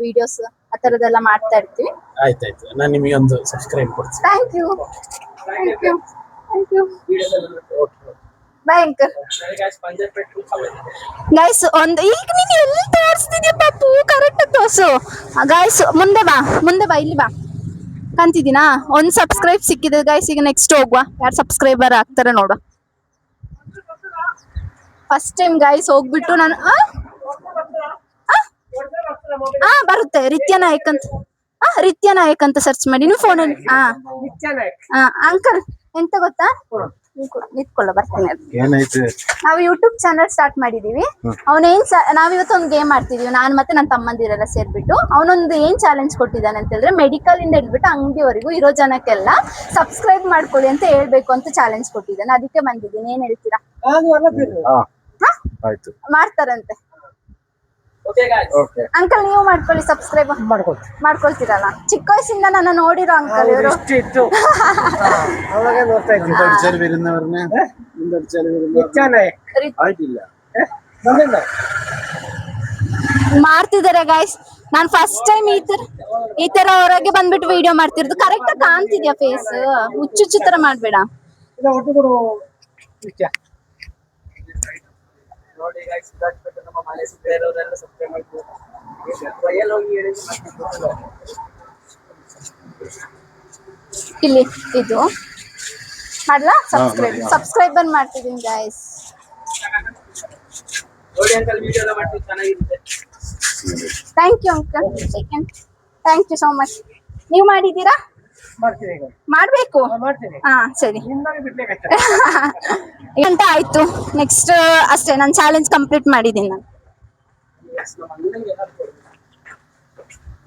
Speaker 1: ವಿಡಿಯೋಸ್ ಆ ತರದೆಲ್ಲ ಮಾಡ್ತಾ ಇರ್ತೀವಿ.
Speaker 5: ಆಯ್ತಾಯ್ತು, ನಾನು ನಿಮಗೆ ಒಂದು ಸಬ್ಸ್ಕ್ರೈಬ್ ಕೊಡ್ತೀನಿ.
Speaker 1: Thank you thank you thank you. ಭಯಂಕರ್ ಗೈಸ್. ಒಂದು ಈಗ ನೀನು ಎಲ್ಲಿ ತೋರಿಸ್ತಿದ್ಯಾ ಪಾಪು? ಕರೆಕ್ಟ್ ತೋರ್ಸು ಗೈಸ್. ಮುಂದೆ ಬಾ ಇಲ್ಲಿ ಬಾ. ಕಂತಿದ್ದೀನಾ? ಒಂದ್ ಸಬ್ಸ್ಕ್ರೈಬ್ ಸಿಕ್ಕಿದೆ ಗೈಸ್. ಈಗ ನೆಕ್ಸ್ಟ್ ಹೋಗುವ. ಯಾರು ಸಬ್ಸ್ಕ್ರೈಬರ್ ಆಗ್ತಾರೆ ನೋಡು. ಫಸ್ಟ್ ಟೈಮ್ ಗೈಸ್ ಹೋಗ್ಬಿಟ್ಟು ನಾನು ಬರುತ್ತೆ ರಿತ್ಯ ನಾಯಕ್ ಅಂತ. ರಿತ್ಯ ನಾಯಕ್ ಅಂತ ಸರ್ಚ್ ಮಾಡಿ ನೀವು ಫೋನಲ್ಲಿ. ಅಂಕಲ್ ಎಂತ ಗೊತ್ತಾ, ನಿಂತ್ಕೊಳ್ಳ ಬರ್ತೀನಿ.
Speaker 5: ಏನಾಯ್ತು?
Speaker 1: ನಾವು ಯೂಟ್ಯೂಬ್ ಚಾನಲ್ ಸ್ಟಾರ್ಟ್ ಮಾಡಿದೀವಿ. ನಾವಿವತ್ತು ಒಂದು ಗೇಮ್ ಮಾಡ್ತಿದೀವಿ, ನಾನು ಮತ್ತೆ ನನ್ನ ತಮ್ಮಂದಿರೆಲ್ಲ ಸೇರ್ಬಿಟ್ಟು. ಅವನೊಂದು ಏನ್ ಚಾಲೆಂಜ್ ಕೊಟ್ಟಿದ್ದಾನೆ ಅಂತ ಹೇಳಿದ್ರೆ, ಮೆಡಿಕಲ್ ಇಂದ ಹಿಡ್ಬಿಟ್ಟು ಅಂಗಡಿವರೆಗೂ ಇರೋ ಜನಕ್ಕೆಲ್ಲ ಸಬ್ಸ್ಕ್ರೈಬ್ ಮಾಡ್ಕೊಳ್ಳಿ ಅಂತ ಹೇಳ್ಬೇಕು ಅಂತ ಚಾಲೆಂಜ್ ಕೊಟ್ಟಿದ್ದಾನೆ. ಅದಕ್ಕೆ ಬಂದಿದ್ದೀನಿ. ಏನ್ ಹೇಳ್ತೀರಾ? ಮಾಡ್ತಾರಂತೆ. ಅಂಕಲ್ ನೀವು ಮಾಡ್ಕೊಳ್ಳಿ, ಸಬ್ಸ್ಕ್ರೈಬ್ ಮಾಡ್ಕೊಳ್ತೀರಲ್ಲ. ಚಿಕ್ಕ ವಯಸ್ಸಿಂದ ನನ್ನ ನೋಡಿರೋ ಅಂಕಲ್ ಇವರು. ಮಾಡ್ತಿದ್ದಾರೆ ಗಾಯ್ಸ್. ನಾನ್ ಫಸ್ಟ್ ಟೈಮ್ ಈ ತರ ಹೊರಗೆ ಬಂದ್ಬಿಟ್ಟು ವಿಡಿಯೋ ಮಾಡ್ತಿರೋದು. Correct ಕಾಣ್ತಿದ್ಯಾ face? ಹುಚ್ಚುಚ್ಚು ತರ ಮಾಡ್ಬೇಡ.
Speaker 3: ನೋಡಿ ಗೈಸ್, ನಮ್ಮ ಮನೆ ಸುತ್ತ ಇರೋರೆಲ್ಲ ಸಬ್ಸ್ಕ್ರೈಬ್ ಮಾಡ್ತೀವಿ.
Speaker 1: ಇಲ್ಲಿ ಇದು ಮಾಡ್ಲಾ? ಸಬ್ಸ್ಕ್ರೈಬರ್ ಮಾಡ್ತಿದ್ದೀನಿ ಗೈಸ್.
Speaker 3: ನೋಡಿ ಅಂಕಲ್, ವಿಡಿಯೋ ಎಲ್ಲ ಮಾಡ್ತೀವಿ, ಚೆನ್ನಾಗಿರುತ್ತೆ.
Speaker 1: Thank you uncle. Thank you so much. ನೀವು ಮಾಡಿದ್ದೀರಾ? ಮಾಡ್ಬೇಕು. ಹಾ ಸರಿ. ಗಂಟೆ ಆಯ್ತು. ನೆಕ್ಸ್ಟ್ ಅಷ್ಟೇ, ನಾನು ಚಾಲೆಂಜ್ ಕಂಪ್ಲೀಟ್ ಮಾಡಿದ್ದೀನಿ ನಾನು.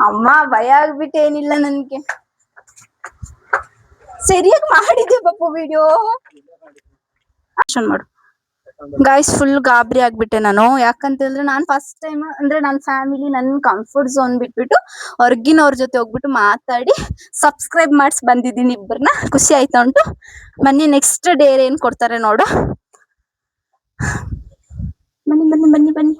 Speaker 1: ಅಮ್ಮ ಭಯ ಆಗ್ಬಿಟ್ಟು ಏನಿಲ್ಲ ನನ್ಗೆ. ಸರಿಯಾಗಿ ಮಾಡಿದ್ದೆ ಪಾಪು ವಿಡಿಯೋ. ಮಾಡು ಗಾಯ್ಸ್. ಫುಲ್ ಗಾಬರಿ ಆಗ್ಬಿಟ್ಟೆ ನಾನು. ಯಾಕಂತ ಹೇಳಿದ್ರೆ ನಾನು ಫಸ್ಟ್ ಟೈಮ್ ಅಂದ್ರೆ ನನ್ನ ಫ್ಯಾಮಿಲಿ, ನನ್ನ ಕಂಫರ್ಟ್ ಝೋನ್ ಬಿಟ್ಬಿಟ್ಟು ಹೊರ್ಗಿನವ್ರ ಜೊತೆ ಹೋಗ್ಬಿಟ್ಟು ಮಾತಾಡಿ ಸಬ್ಸ್ಕ್ರೈಬ್ ಮಾಡಿಸಿ ಬಂದಿದ್ದೀನಿ ಇಬ್ಬರನ್ನ. ಖುಷಿ ಆಯ್ತಾ ಉಂಟು. ಬನ್ನಿ ನೆಕ್ಸ್ಟ್ ಡೇರ್ ಏನ್ ಕೊಡ್ತಾರೆ ನೋಡು. ಬನ್ನಿ ಬನ್ನಿ ಬನ್ನಿ ಬನ್ನಿ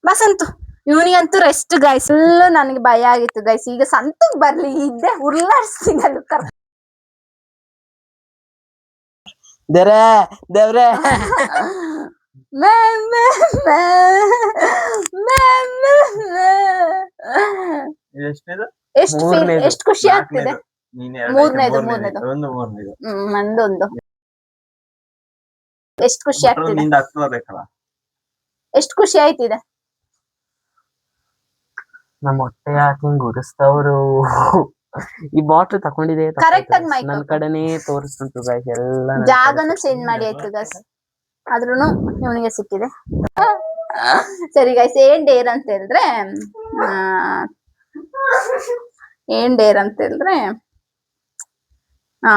Speaker 1: ಬಾ ಸಂತು. ಇವನಿಗಂತೂ ರೆಸ್ಟ್ ಗೈಸ್. ಫುಲ್ ನನಗೆ ಭಯ ಆಗಿತ್ತು ಗೈಸ್. ಈಗ ಸಂತುಗ್ ಬರ್ಲಿ ಇದ್ದೆ ಉರ್ಲಾಡ್ಸ್ತೀನಿ ಅಲ್ಲಿ
Speaker 2: ದೇವ್ರೆ
Speaker 1: ಎಷ್ಟು ಖುಷಿ ಆಗ್ತಿದೆ. ಮೂರನೇದು ನಂದೊಂದು. ಎಷ್ಟು ಖುಷಿ ಆಗ್ತಿದೆ. ಎಷ್ಟು ಖುಷಿ ಆಯ್ತಿದೆ.
Speaker 2: ನಮ್ಮ ಹೊಟ್ಟೆ ಯಾಕೆ ಗುಡಿಸ್ತವ್ರು. ಈ ಬಾಟ್ಲ್ ತಕೊಂಡಿದೆ
Speaker 1: ಕರೆಕ್ಟ್ ಆಗಿ ಮೈಕ್
Speaker 2: ನನ್ ಕಡೆನೇ ತೋರಿಸ್ಬಿಟ್ಟು ಗೈಸ್. ಎಲ್ಲ
Speaker 1: ಜಾಗನು ಚೇಂಜ್ ಮಾಡಿ ಆಯ್ತು ಗೈಸ್. ಆದ್ರೂನು ಇವನಿಗೆ ಸಿಕ್ಕಿದೆ. ಸರಿ ಗೈಸ್, ಏನ್ ಡೇರ್ ಅಂತ ಹೇಳಿದ್ರೆ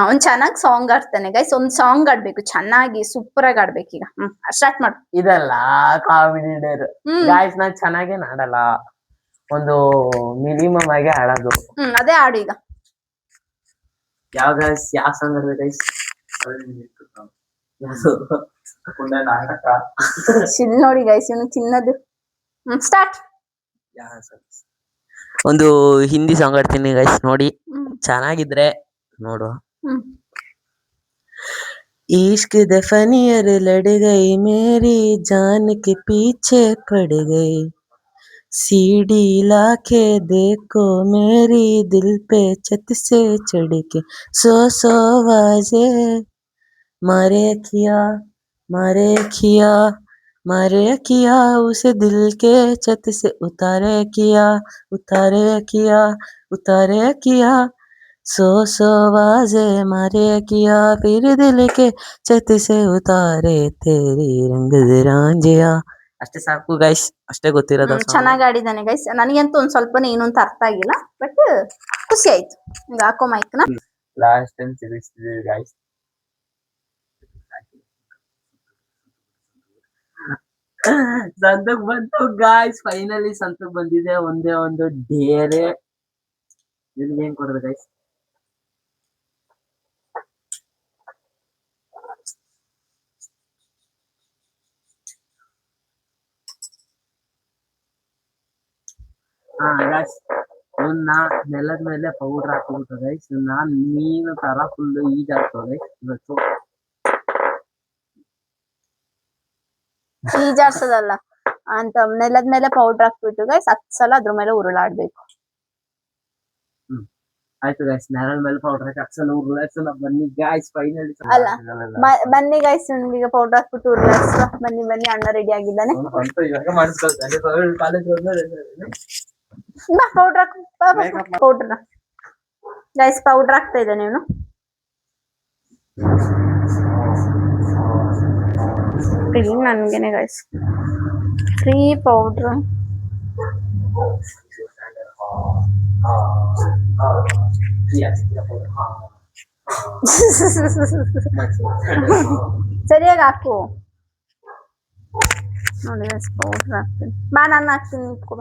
Speaker 1: ಒಂದ್ ಚೆನ್ನಾಗ್ ಸಾಂಗ್ ಆಡ್ತಾನೆ ಗೈಸ್. ಒಂದ್ ಸಾಂಗ್ ಆಡ್ಬೇಕು ಚೆನ್ನಾಗಿ, ಸೂಪರ್ ಆಗಿ ಆಡ್ಬೇಕು. ಈಗ ಸ್ಟಾರ್ಟ್ ಮಾಡು.
Speaker 2: ಇದೆಲ್ಲ ಕಾಮಿಡಿ ಡೇರ್ ಗೈಸ್. ನಾನ್ ಚೆನ್ನಾಗೇನ್ ಆಡಲ್ಲ, ಒಂದು ಮಿನಿಮಮ್ ಆಗಿ ಆಡೋದು.
Speaker 1: ಅದೇ ಆಡು ಈಗ.
Speaker 2: ಯಾವ ಸಾಂಗ್ ಆಡ್ಬೇಕು ಗೈಸ್?
Speaker 3: ಪುಣ್ಯ ನಾಟಕ.
Speaker 1: ಶಿಲ್ ನೋಡಿ ಗೈಸ್ ಇವನು ಚಿನ್ನದು. ಸ್ಟಾರ್ಟ್.
Speaker 2: ಒಂದು ಹಿಂದಿ ಸಾಂಗ್ ಆಡ್ತೀನಿ ಗೈಸ್ ನೋಡಿ, ಚೆನ್ನಾಗಿದ್ರೆ ನೋಡುವ. इश्क दफनियर लड़ गई मेरी जान के पीछे पड़ गई, सीढ़ी लाके देखो मेरी दिल पे छत से चढ़ के, सौ वाजे मारे किया मारे किया मारे किया, उसे दिल के छत से उतारे किया उतारे किया, सौ वाजे मारे किया, फिर दिल के छत से उतारे तेरी रंग रांझिया. ಅಷ್ಟೇ ಸಾಕು ಗೈಸ್, ಅಷ್ಟೇ ಗೊತ್ತಿರೋದು.
Speaker 1: ಚೆನ್ನಾಗಿ ಆಡಿದಾನೆ ಗೈಸ್. ನನಗಂತೂ ಒಂದ್ ಸ್ವಲ್ಪನೇ ಏನು ಅಂತ ಅರ್ಥ ಆಗಿಲ್ಲ, ಬಟ್ ಖುಷಿ ಆಯ್ತು. ಈಗ ಹಾಕೋ ಮೈಕ್ನ.
Speaker 3: ಲಾಸ್ಟ್ ಟೈಮ್ ಸಿಗಿಸ್ತಿದೀವಿ ಗೈಸ್.
Speaker 2: ಸಂತಕ್ ಬಂತು ಗಾಯ್ಸ್, ಫೈನಲಿ ಸಂತಕ್ ಬಂದಿದೆ. ಒಂದೇ ಒಂದು ಡೇರೆ. ನಿಮ್ಗೆ ಏನ್ ಕೊಡೋದು ಗೈಸ್? ಗೈಸ್ ಇವನ್ನ ನೆಲದ ಮೇಲೆ ಪೌಡರ್ ಹಾಕ್ಬಿಟ್ಟು ಗೈಸ್ ಇವನ್ನ ಮೀನು ತರ ಫುಲ್ ಈಜಾಡ್ತವೆ ಗೈಸ್. ಇವತ್ತು
Speaker 1: ಈಜಾಡ್ಸೋದಲ್ಲ ಅಂತ ನೆಲದ ಮೇಲೆ ಪೌಡರ್ ಹಾಕ್ಬಿಟ್ಟು ಗೈಸ್ 10 ಸಲ ಅದ್ರ ಮೇಲೆ ಉರುಳಾಡ್ಬೇಕು.
Speaker 2: ಆಯ್ತು ಗೈಸ್, ನೆಲದ ಮೇಲೆ ಪೌಡರ್ ಹಾಕಿ 10 ಸಲ ಉರುಳಾಡ್ಸೋಣ. ಬನ್ನಿ ಗೈಸ್, ಫೈನಲಿ
Speaker 1: ಅಲ್ಲ ಬನ್ನಿ ಗೈಸ್, ಈಗ ಪೌಡರ್ ಹಾಕ್ಬಿಟ್ಟು ಉರುಳಾಡ್ಸುವ. ಬನ್ನಿ ಅಣ್ಣ ರೆಡಿ ಆಗಿದ್ದಾನೆ.
Speaker 3: ಇವಾಗ ಮಾಡಿಸ್ಕೊಳ್ತಾರೆ college
Speaker 1: powder powder guys, powder ಹಾಕ್ತಾ ಇದ್ದಾನೆ ಇವನು. ನನ್ಗೆನೆ ಗೈಸ್ ಫ್ರೀ ಪೌಡರ್. ಸರಿಯಾಗಿ ಹಾಕು ನೋಡಿ ಗೈಸ್, ಪೌಡರ್ ಹಾಕ್ತೀನಿ. ಬಾ ನಾನು ಹಾಕ್ತೀನಿ, ನಿಂತ್ಕೋ.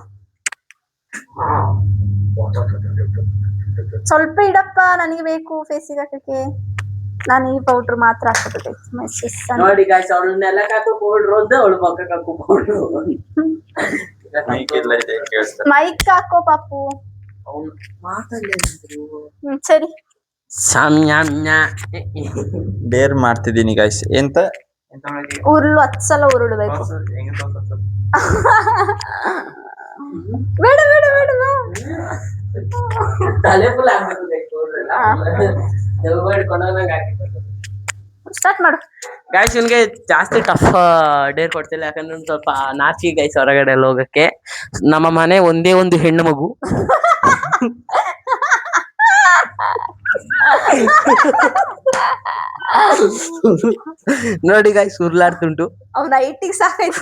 Speaker 1: ಸ್ವಲ್ಪ ಇಡಪ್ಪ, ನನಗೆ ಬೇಕು ಫೇಸಿಗೆ ಹಾಕಕ್ಕೆ. ನಾನು ಈ ಪೌಡರ್ ಮಾತ್ರ ಹಾಕೋದು.
Speaker 2: ನೋಡಿ ಗಾಯ್ಸ್, ಅವಳು ನೆಲಕ್ಕೆ ಹಾಕೋ ಪೌಡರ್ ಒಂದು, ಅವಳು ಮಕ್ಕಕ್ಕೆ ಹಾಕೋ ಪೌಡರ್ ಒಂದು.
Speaker 1: ಮೈಕ್ ಹಾಕೋ ಪಾಪು.
Speaker 2: ಅವನು ಮಾತಾಡಲಿ.
Speaker 1: ಸರಿ,
Speaker 3: ಡೇರ್ ಮಾಡ್ತಿದ್ದೀನಿ ಗೈಸ್. ಎಂತ
Speaker 1: ಉರುಳು 10 ಸಲ ಉರುಳಬೇಕು. ಬೇಡ ಬೇಡ ಬೇಡ
Speaker 2: ತಲೆ ಫುಲ್
Speaker 1: ಸ್ಟಾರ್ಟ್ ಮಾಡು
Speaker 2: ಗೈಸ್. ಇವ್ನಿಗೆ ಜಾಸ್ತಿ ಟಫ್ ಡೇರ್ ಕೊಡ್ತಿಲ್ಲ, ಯಾಕಂದ್ರೆ ಒಂದ್ ಸ್ವಲ್ಪ ನಾಚಿ ಗೈಸ್ ಹೊರಗಡೆ ಎಲ್ಲ ಹೋಗಕ್ಕೆ. ನಮ್ಮ ಮನೆ ಒಂದೇ ಒಂದು ಹೆಣ್ಣು ಮಗು. ನೋಡಿ ಗೈಸ್, ಉರ್ಲಾಡ್ತುಂಟು.
Speaker 1: ಅವ್ನ ಐಟಿಗೆ ಸಾಕಾಯ್ತು.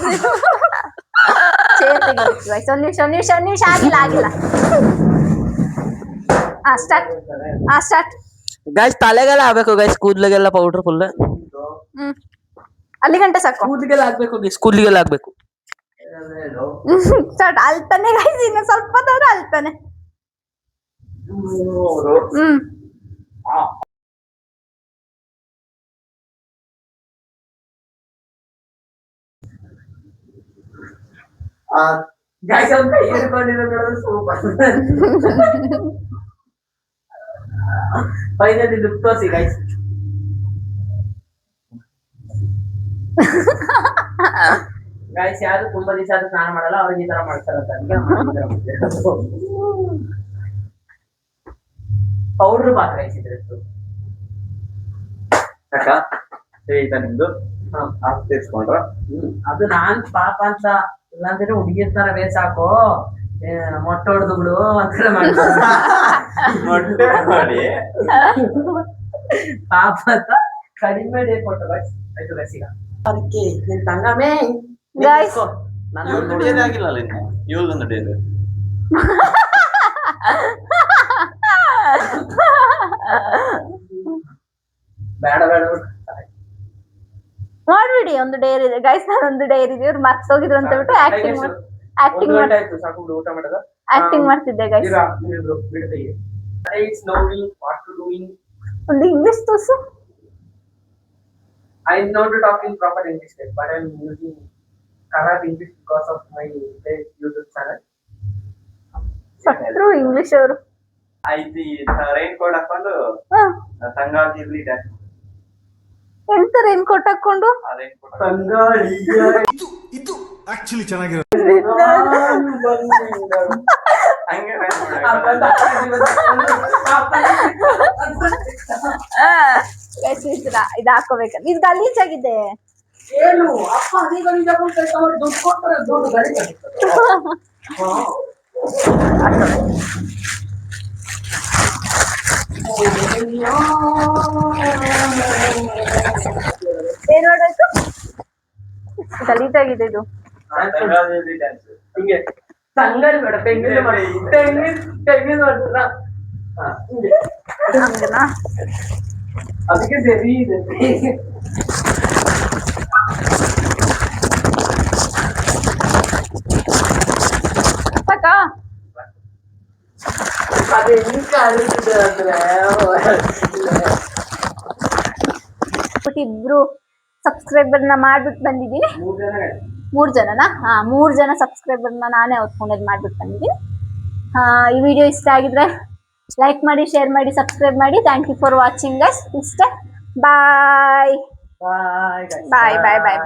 Speaker 1: ಒಂದ್ ನಿಮಿಷ ಆಗಿಲ್ಲ. ಸ್ಟಾರ್ಟ್
Speaker 2: ಗೈಸ್, ತಲೆಗೆಲ್ಲ ಆಗ್ಬೇಕು ಗೈಸ್, ಕೂದ್ಲಿಗೆಲ್ಲ ಪೌಡರ್ ಫುಲ್.
Speaker 1: ಅಲ್ಲಿ ಗಂಟೆ ಸಾಕು.
Speaker 2: ಕೂದ್ಲಿಗೆಲ್ಲ ಆಗ್ಬೇಕು ಗೈಸ್, ಕೂದ್ಲಿಗೆಲ್ಲ ಆಗ್ಬೇಕು.
Speaker 1: ಸ್ಟಾರ್ಟ್. ಅಲ್ತಾನೆ ಗೈಸ್, ಇನ್ನು ಸ್ವಲ್ಪ ಹೊತ್ತಾದ್ರೆ ಅಲ್ತಾನೆ.
Speaker 2: ಗೈಸ್ ಅವ್ನ ಕೈ ಹಿಡ್ಕೊಂಡಿರೋ ನೋಡಿದ್ರೆ ಸೂಪರ್. ಫೈನಲಿ ಲುಕ್ ತೋರಿಸಿ ಗೈಸ್. ಗೈಸ್, ಯಾರು ತುಂಬಾ ದಿವಸ ಆದ್ರೂ ಸ್ನಾನ ಮಾಡಲ್ಲ, ಅವ್ರಿಗೆ ಈ ತರ ಮಾಡ್ತಾರಂತ. ಪೌಡ್ರ್ ಪಾತ್ರ ಗೈಸ್.
Speaker 3: ನಿಮ್ದು ತೀರ್ಸ್ಕೊಂಡ್ರ
Speaker 2: ಅದು ನಾನ್ ಪಾಪ ಅಂತ, ಇಲ್ಲಾಂದ್ರೆ ಹುಡುಗಿರ್ ತರ ಬೇಸಾಕು ಮೊಟ್ಟೆ ಹೊಡೆದು ಬಿಡು ಅಂತ
Speaker 3: ಮೊಟ್ಟೆ ಮಾಡಿ
Speaker 2: ಪಾಪ ಅಂತ ಕಡಿಮೆ ಡೇ ಕೊಟ್ಟು ಗೈಸ್. ಆಯ್ತು ಗೈಸ್, ಈಗ ಅದಕ್ಕೆ ನಿನ್ ತಂಗಮೇ
Speaker 1: ಗೈಸ್
Speaker 3: ಇವಳು ಡೇರ್ ಆಗಿಲ್ಲಲ್ಲ ಇನ್ನು. ಇವಳದೊಂದು ಡೇರ್.
Speaker 2: ಬೇಡ ಬೇಡ
Speaker 1: ಮಾಡ್ಬಿಡಿ. ಒಂದು ಡೇರ್ ಇದೆ ಗೈಸ್, ನಾನೊಂದು ಡೇರ್ ಇದೆ. ಇವ್ರು ಮರ್ತ್ ಹೋಗಿದ್ರು ಅಂತ ಬಿಟ್ಟು ಆಕ್ಟಿಂಗ್
Speaker 2: ಸಾಕು ಬಿಡು, ಊಟ ಮಾಡೋದು.
Speaker 1: ಆಕ್ಟಿಂಗ್ ಮಾಡ್ತಿದ್ದೆ ಗೈಸ್. ಒಂದು ಇಂಗ್ಲಿಷ್ ತೋರ್ಸು.
Speaker 3: I know to talk in proper English, but I'm using Karabi English because of my YouTube channel.
Speaker 1: ಸತ್ರು ಇಂಗ್ಲಿಷ್ ಅವರು.
Speaker 3: ಐತಿ ರೈನ್ ಕೋಟ್ ಹಾಕೊಂಡು ತಂಗಾಳಿ ಇರ್ಲಿ
Speaker 1: ಎಂತ ರೈನ್ ಕೋಟ್ ಹಾಕೊಂಡು
Speaker 3: ತಂಗಾಳಿ
Speaker 6: ಇದು ಆಕ್ಚುಲಿ ಚೆನ್ನಾಗಿರೋ
Speaker 3: ಹಂಗೆ
Speaker 1: ಇದು ಹಾಕೋಬೇಕಂತ. ಇದು ಗಲೀಜಾಗಿದೆ.
Speaker 3: ಏನು ಅಪ್ಪ ಅದೇ ಗಲೀಜ್ ಹಾಕೊಂಡು ಕೆಲಸ ಮಾಡಿ ದುಡ್ಡು ಕೊಟ್ಟರೆ ದುಡ್ಡು ಗಲೀಜ್
Speaker 1: ಏನ್ ಮಾಡೋದು? ಗಲೀಜಾಗಿದೆ ಇದು.
Speaker 3: ಹಿಂಗೆ ತಂಗಾಳಿ ಬೇಡ ತೆಂಗಿನ ಮಾಡಿ ತೆಂಗಿನ ಮಾಡ್ತಾರ
Speaker 1: ಹಂಗನಾ?
Speaker 3: ಅದಕ್ಕೆ ಸರಿ ಇದೆ.
Speaker 1: ಸಾಕಾ?
Speaker 3: ಅದು ಹೆಂಗ್ ಕಾಣಿಸ್ತಿದೆ ಅಂದ್ರೆ
Speaker 1: ಬಟ್ ಇಬ್ರು ಸಬ್ಸ್ಕ್ರೈಬರ್ನ ಮಾಡ್ಬಿಟ್ಟು ಬಂದಿದ್ದೀನಿ.
Speaker 3: 3 ಜನ
Speaker 1: 3 ಜನನಾ? 3 ಜನ ಸಬ್ಸ್ಕ್ರೈಬರ್ನ ನಾನೇ ಹೊತ್ಕೊಂಡದ್ ಮಾಡ್ಬಿಟ್ಟು ಬಂದಿದ್ದೀನಿ. ಈ ವಿಡಿಯೋ ಇಷ್ಟ ಆಗಿದ್ರೆ ಲೈಕ್ ಮಾಡಿ, ಶೇರ್ ಮಾಡಿ, ಸಬ್ಸ್ಕ್ರೈಬ್ ಮಾಡಿ. Thank you for watching guys. ಇಷ್ಟ. ಬಾಯ್
Speaker 3: ಬಾಯ್
Speaker 1: ಬಾಯ್ ಬಾಯ್ ಬಾಯ್ ಬಾಯ್.